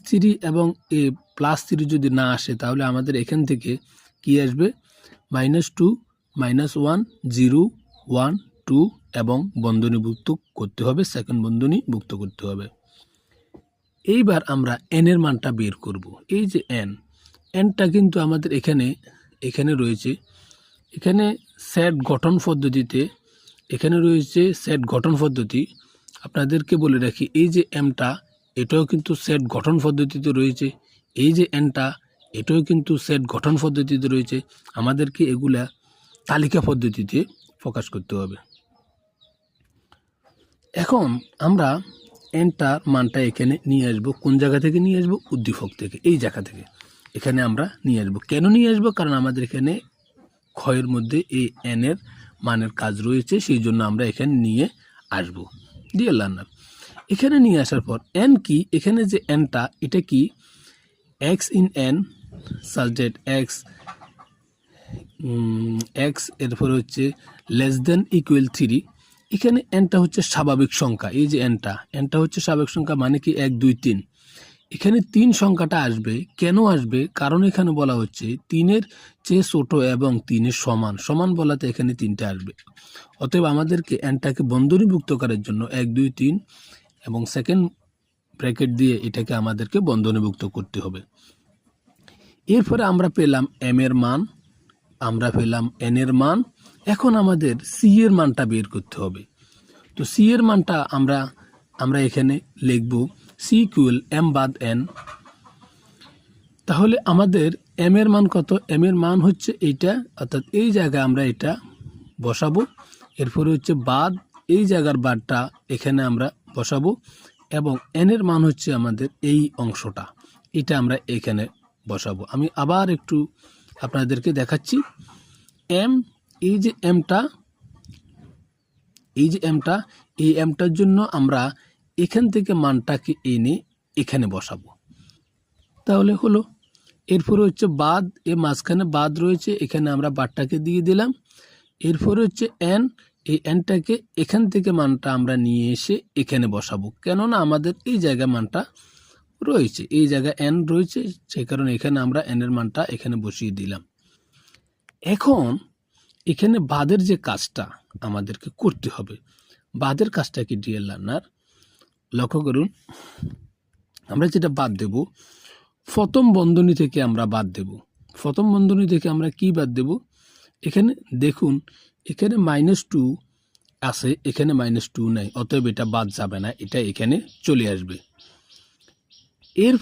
-3 এবং এ +3 যদি না আসে তাহলে আমাদের এখান থেকে কি আসবে -2 -1 0 1 2 এবং বন্ধনীভুক্ত করতে হবে, সেকেন্ড বন্ধনীভুক্ত করতে হবে। এইবার আমরা n এর মানটা বের করব। এই যে nটা কিন্তু আমাদের এখানে রয়েছে, এখানে সেট গঠন পদ্ধতিতে এখানে রয়েছে সেট গঠন পদ্ধতি। আপনাদেরকে বলে রাখি এই যে mটা এটাও কিন্তু সেট গঠন পদ্ধতিতে রয়েছে, এই যে nটা এটাও কিন্তু সেট গঠন পদ্ধতিতে রয়েছে। আমাদেরকে এগুলা তালিকা পদ্ধতিতে প্রকাশ করতে হবে। এখন আমরা nটার মানটা এখানে নিয়ে আসব। কোন জায়গা থেকে নিয়ে আসব? উদ্দীপক থেকে, এই জায়গা থেকে এখানে আমরা নিয়ে আসব। কেন নিয়ে আসব? কারণ আমাদের এখানে ক্ষয়ের মধ্যে এই n এর মানের কাজ রয়েছে, সেই জন্য আমরা এখানে নিয়ে আসব। ডিয়ার লার্নার, এখানে নিয়ে আসার পর n কি, এখানে যে nটা এটা কি x in n such that x এরপরে হচ্ছে লেস দেন ইকুয়াল 3। এখানে nটা হচ্ছে স্বাভাবিক সংখ্যা। এই যে nটা হচ্ছে স্বাভাবিক সংখ্যা, মানে কি 1 2 3। এখানে 3 সংখ্যাটা আসবে। কেন আসবে? কারণ এখানে বলা হচ্ছে 3-এর চেয়ে ছোট এবং 3-এর সমান বলাতে এখানে 3টা আসবে। অতএব আমাদেরকে nটাকে বন্ধনীভুক্ত করার জন্য 1 2 3 এবং সেকেন্ড ব্র্যাকেট দিয়ে এটাকে আমাদেরকে বন্ধনীভুক্ত করতে হবে। এরপরে আমরা পেলাম m এর মান, আমরা পেলাম n এর মান। এখন আমাদের c এর মানটা বের করতে হবে। তো c এর মানটা আমরা এখানে লিখব c ইকুয়াল m বাদ n। তাহলে আমাদের m এর মান কত? m এর মান হচ্ছে এইটা, অর্থাৎ এই জায়গায় আমরা এটা বসাবো। এরপরে হচ্ছে বাদ, এই জায়গার বাদটা এখানে আমরা বসাবো এবং n এর মান হচ্ছে আমাদের এই অংশটা, এটা আমরা এখানে বসাবো। আমি আবার একটু আপনাদেরকে দেখাচ্ছি। এই যে mটার জন্য আমরা এখান থেকে মানটাকে এনে এখানে বসাবো, তাহলে হলো। এরপরে হচ্ছে বাদ, এ মাঝখানে বাদ রয়েছে, এখানে আমরা বাদটাকে দিয়ে দিলাম। এরপরে হচ্ছে n, এই nটাকে এখান থেকে মানটা আমরা নিয়ে এসে এখানে বসাবো, কেননা আমাদের এই জায়গায় মানটা রয়েছে, এই জায়গায় n রয়েছে, সেই কারণে এখানে আমরা n এর মানটা এখানে বসিয়ে দিলাম। এখন এখানে বাদের যে কাজটা আমাদেরকে করতে হবে, বাদের কাজটা কি ডিয়ার লার্নার? লক্ষ্য করুন, আমরা যেটা বাদ দেব, প্রথম বন্ধনী থেকে আমরা বাদ দেব। প্রথম বন্ধনী থেকে আমরা কি বাদ দেব? এখানে দেখুন, এখানে -2 আছে, এখানে -2 নাই, অতএব এটা বাদ যাবে না, এটা এখানে চলে আসবে। এর